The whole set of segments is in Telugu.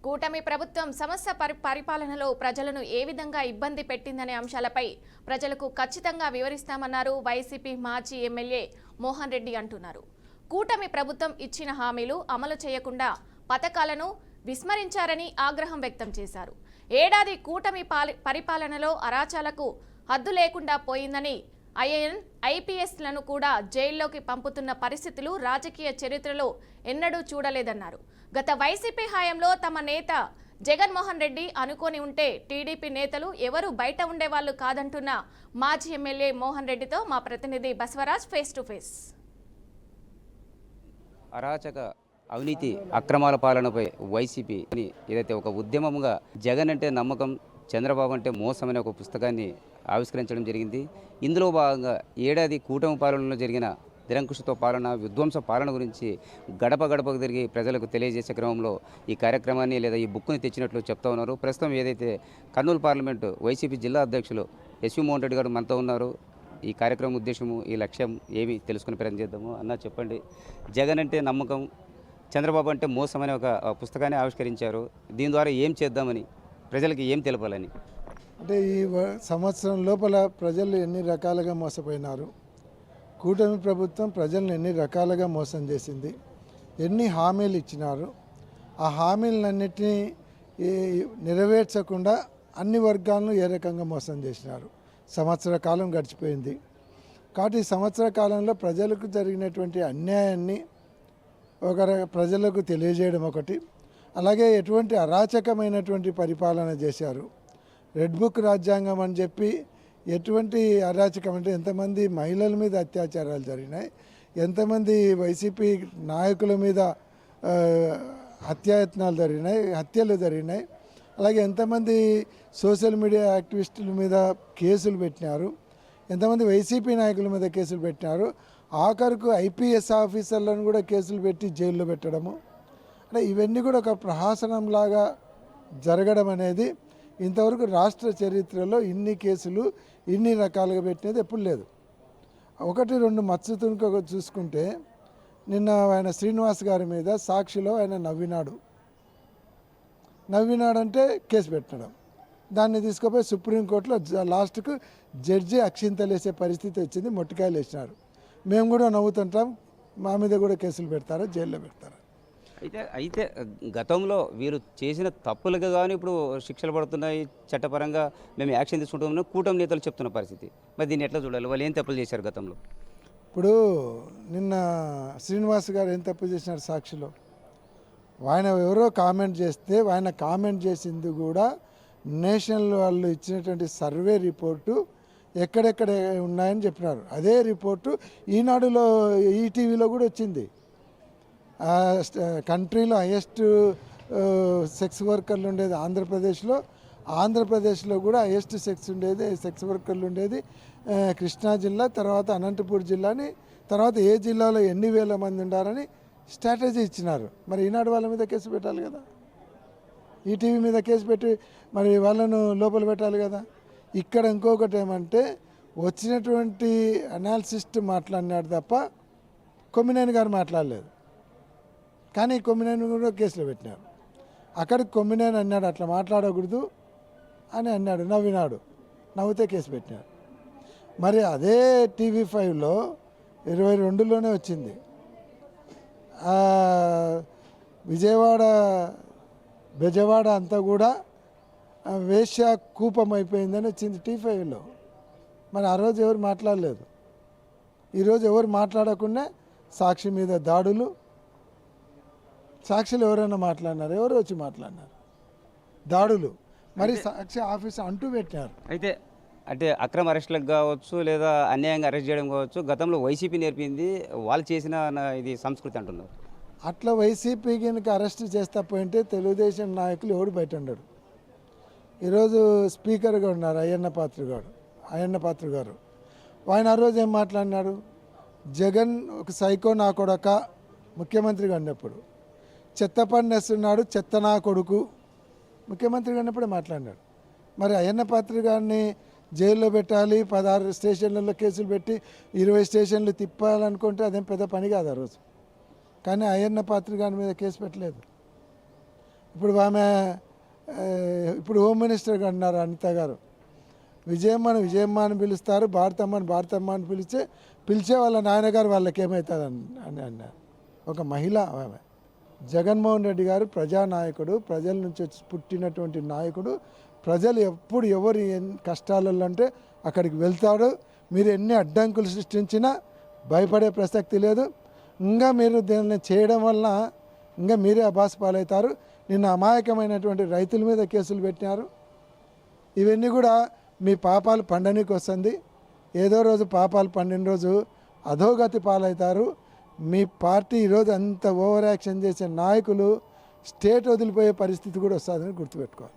కూటమి ప్రభుత్వం సమస్య పరిపాలనలో ప్రజలను ఏ విధంగా ఇబ్బంది పెట్టిందనే అంశాలపై ప్రజలకు ఖచ్చితంగా వివరిస్తామన్నారు వైసీపీ మాజీ ఎమ్మెల్యే మోహన్ రెడ్డి అంటున్నారు. కూటమి ప్రభుత్వం ఇచ్చిన హామీలు అమలు చేయకుండా పథకాలను విస్మరించారని ఆగ్రహం వ్యక్తం చేశారు. ఏడాది కూటమి పరిపాలనలో అరాచలకు హద్దు లేకుండా పోయిందని ఐపీఎస్లను కూడా జైల్లోకి పంపుతున్న పరిస్థితులు రాజకీయ చరిత్రలో ఎన్నడూ చూడలేదన్నారు. గత వైసీపీ హయాంలో తమ నేత జగన్మోహన్ రెడ్డి అనుకొని ఉంటే టీడీపీ నేతలు ఎవరు బయట ఉండేవాళ్లు కాదంటున్న మాజీ ఎమ్మెల్యే మోహన్ రెడ్డితో మా ప్రతినిధి బసవరాజ్ ఫేస్ టు ఫేస్. అరాచక అవినీతి అక్రమాల పాలనపై వైసీపీ ఏదైతే ఒక ఉద్యమంగా జగన్ అంటే నమ్మకం, చంద్రబాబు అంటే మోసం అనే ఒక పుస్తకాన్ని ఆవిష్కరించడం జరిగింది. ఇందులో భాగంగా ఏడాది కూటమి పాలనలో జరిగిన నిరంకుశతో పాలన, విధ్వంస పాలన గురించి గడప గడపకు తిరిగి ప్రజలకు తెలియజేసే క్రమంలో ఈ కార్యక్రమాన్ని లేదా ఈ బుక్ని తెచ్చినట్లు చెప్తా ఉన్నారు. ప్రస్తుతం ఏదైతే కర్నూలు పార్లమెంటు వైసీపీ జిల్లా అధ్యక్షులు ఎస్వి మోహన్ రెడ్డి గారు మనతో ఉన్నారు. ఈ కార్యక్రమం ఉద్దేశము, ఈ లక్ష్యం ఏమి తెలుసుకునే ప్రయత్నం చేద్దాము. అన్న చెప్పండి, జగన్ అంటే నమ్మకం, చంద్రబాబు అంటే మోసం అనే ఒక పుస్తకాన్ని ఆవిష్కరించారు. దీని ద్వారా ఏం చేద్దామని, ప్రజలకి ఏం తెలపాలని? అంటే ఈ సంవత్సరం లోపల ప్రజలు ఎన్ని రకాలుగా మోసపోయినారు, కూటమి ప్రభుత్వం ప్రజలను ఎన్ని రకాలుగా మోసం చేసింది, ఎన్ని హామీలు ఇచ్చినారు, ఆ హామీలన్నింటినీ నెరవేర్చకుండా అన్ని వర్గాలను ఏ రకంగా మోసం చేసినారు. సంవత్సర కాలం గడిచిపోయింది. కాబట్టి ఈ సంవత్సర కాలంలో ప్రజలకు జరిగినటువంటి అన్యాయాన్ని ప్రజలకు తెలియజేయడం ఒకటి, అలాగే ఎటువంటి అరాచకమైనటువంటి పరిపాలన చేశారు. రెడ్ బుక్ రాజ్యాంగం అని చెప్పి ఎటువంటి అరాచకం అంటే ఎంతమంది మహిళల మీద అత్యాచారాలు జరిగినాయి, ఎంతమంది వైసీపీ నాయకుల మీద హత్యాయత్నాలు జరిగినాయి, హత్యలు జరిగినాయి, అలాగే ఎంతమంది సోషల్ మీడియా యాక్టివిస్టుల మీద కేసులు పెట్టినారు, ఎంతమంది వైసీపీ నాయకుల మీద కేసులు పెట్టినారు, ఆఖరుకు ఐపీఎస్ ఆఫీసర్లను కూడా కేసులు పెట్టి జైల్లో పెట్టడము. అంటే ఇవన్నీ కూడా ఒక ప్రహసనంలాగా జరగడం అనేది ఇంతవరకు రాష్ట్ర చరిత్రలో ఇన్ని కేసులు ఇన్ని రకాలుగా పెట్టినది ఎప్పుడు లేదు. ఒకటి రెండు మత్స్య తునుక చూసుకుంటే నిన్న ఆయన శ్రీనివాస్ గారి మీద సాక్షిలో ఆయన నవ్వినాడంటే కేసు పెట్టడం, దాన్ని తీసుకుపోయి సుప్రీంకోర్టులో లాస్ట్కు జడ్జి అక్షింతలేసే పరిస్థితి వచ్చింది. మొట్టికాయలు వేసినారు. మేము కూడా నవ్వుతుంటాం, మా మీద కూడా కేసులు పెడతారా, జైల్లో పెడతారా? అయితే గతంలో వీరు చేసిన తప్పులుగా కానీ ఇప్పుడు శిక్షలు పడుతున్నాయి, చట్టపరంగా మేము యాక్షన్ తీసుకుంటామని కూటమి నేతలు చెప్తున్న పరిస్థితి. మరి దీన్ని ఎట్లా చూడాలి? వాళ్ళు ఏం తప్పులు చేశారు గతంలో? ఇప్పుడు నిన్న శ్రీనివాస్ గారు ఏం తప్పు చేసినారు సాక్షిలో? ఆయన ఎవరో కామెంట్ చేస్తే ఆయన కామెంట్ చేసింది కూడా నేషనల్ వాళ్ళు ఇచ్చినటువంటి సర్వే రిపోర్టు ఎక్కడెక్కడ ఉన్నాయని చెప్పినారు. అదే రిపోర్టు ఈనాడులో, ఈటీవీలో కూడా వచ్చింది. కంట్రీలో హైయెస్ట్ సెక్స్ వర్కర్లు ఉండేది ఆంధ్రప్రదేశ్లో కూడా హైయెస్ట్ సెక్స్ వర్కర్లు ఉండేది కృష్ణా జిల్లా, తర్వాత అనంతపూర్ జిల్లాని, తర్వాత ఏ జిల్లాలో ఎన్ని వేల మంది ఉండారని స్ట్రాటజీ ఇచ్చినారు. మరి ఈనాడు వాళ్ళ మీద కేసు పెట్టాలి కదా, ఈటీవీ మీద కేసు పెట్టి మరి వాళ్ళను లోపల పెట్టాలి కదా. ఇక్కడ ఇంకొకటి ఏమంటే వచ్చినటువంటి అనాలిసిస్ట్ మాట్లాడినాడు తప్ప కొమ్మినేని గారు మాట్లాడలేదు. కానీ కొమ్మినేని కూడా కేసులో పెట్టినారు. అక్కడికి కొమ్మినేని అన్నాడు అట్లా మాట్లాడకూడదు అని అన్నాడు, నవ్వితే కేసు పెట్టినారు. మరి అదే TV5లో 22లోనే వచ్చింది, బెజవాడ అంతా కూడా వేశ్య కూపం అయిపోయిందని వచ్చింది T5లో. మరి ఆ రోజు ఎవరు మాట్లాడలేదు. ఈరోజు ఎవరు మాట్లాడకుండా సాక్షి మీద దాడులు, సాక్షిలో ఎవరైనా మాట్లాడినారు? ఎవరు వచ్చి మాట్లాడినారు? దాడులు. మరి సాక్షి ఆఫీస్ అంటూ పెట్టినారు. అంటే అక్రమ అరెస్టులకు కావచ్చు, లేదా అన్యాయంగా అరెస్ట్ చేయడం కావచ్చు, గతంలో వైసీపీ నేర్పింది, వాళ్ళు చేసిన ఇది సంస్కృతి అంటున్నారు. అట్లా వైసీపీ కనుక అరెస్ట్ చేస్తా పోయింటే తెలుగుదేశం నాయకులు ఎవడు బయట ఉండడు. ఈరోజు స్పీకర్గా ఉన్నారు అయ్యన్న పాత్ర గారు. ఆయన ఆ రోజు ఏం మాట్లాడినాడు? జగన్ ఒక సైకో నా కొడక ముఖ్యమంత్రిగా ఉన్నప్పుడు, చెత్త పని వేస్తున్నాడు చెత్త నా కొడుకు ముఖ్యమంత్రిగా ఉన్నప్పుడే మాట్లాడినాడు. మరి అయ్యన్న పాత్ర గారిని జైల్లో పెట్టాలి, 16 స్టేషన్లలో కేసులు పెట్టి 20 స్టేషన్లు తిప్పాలనుకుంటే అదేం పెద్ద పని కాదు ఆ రోజు. కానీ అయ్యన్న పాత్ర గారి మీద కేసు పెట్టలేదు. ఇప్పుడు ఆమె ఇప్పుడు హోమ్ మినిస్టర్గా అన్నారు అనిత గారు, విజయమ్మని విజయమ్మ అని పిలుస్తారు, భారతమ్మని భారతమ్మ అని పిలిచే వాళ్ళ నాయనగారు వాళ్ళకి ఏమవుతుంది అని అన్నారు. ఒక మహిళ ఆమె. జగన్మోహన్ రెడ్డి గారు ప్రజానాయకుడు, ప్రజల నుంచి పుట్టినటువంటి నాయకుడు. ప్రజలు ఎప్పుడు ఎవరు కష్టాలలో అంటే అక్కడికి వెళ్తాడు. మీరు ఎన్ని అడ్డంకులు సృష్టించినా భయపడే ప్రసక్తి లేదు. ఇంకా మీరు దీన్ని చేయడం వల్ల ఇంకా మీరే అబాస్ పాలవుతారు. నిన్న అమాయకమైనటువంటి రైతుల మీద కేసులు పెట్టినారు. ఇవన్నీ కూడా మీ పాపాలు పండనీకి వస్తుంది. ఏదో రోజు పాపాలు పండిన రోజు అధోగతి పాలవుతారు. మీ పార్టీ ఈరోజు అంత ఓవర్ యాక్షన్ చేసే నాయకులు స్టేట్ వదిలిపోయే పరిస్థితి కూడా వస్తుందని గుర్తుపెట్టుకోవాలి.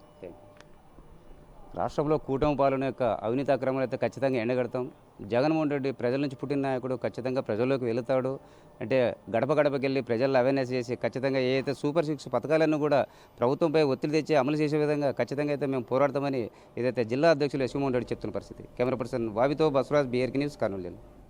రాష్ట్రంలో కూటమి పాలన యొక్క అవినీతి అక్రమాలు అయితే ఖచ్చితంగా ఎండగడతాం. జగన్మోహన్ రెడ్డి ప్రజల నుంచి పుట్టిన నాయకుడు, ఖచ్చితంగా ప్రజల్లోకి వెళుతాడు. అంటే గడప గడపకి వెళ్ళి ప్రజల్లో అవేర్నెస్ చేసి ఖచ్చితంగా ఏదైతే సూపర్ 6 పథకాలను కూడా ప్రభుత్వంపై ఒత్తిడి తెచ్చి అమలు చేసే విధంగా ఖచ్చితంగా అయితే మేము పోరాడతామని ఏదైతే జిల్లా అధ్యక్షులు యశ్వమోహన్ రెడ్డి చెప్తున్న పరిస్థితి. కెమెరా పర్సన్ వావితో బసవరాజ్, BRK న్యూస్, కర్నూలు జిల్లా.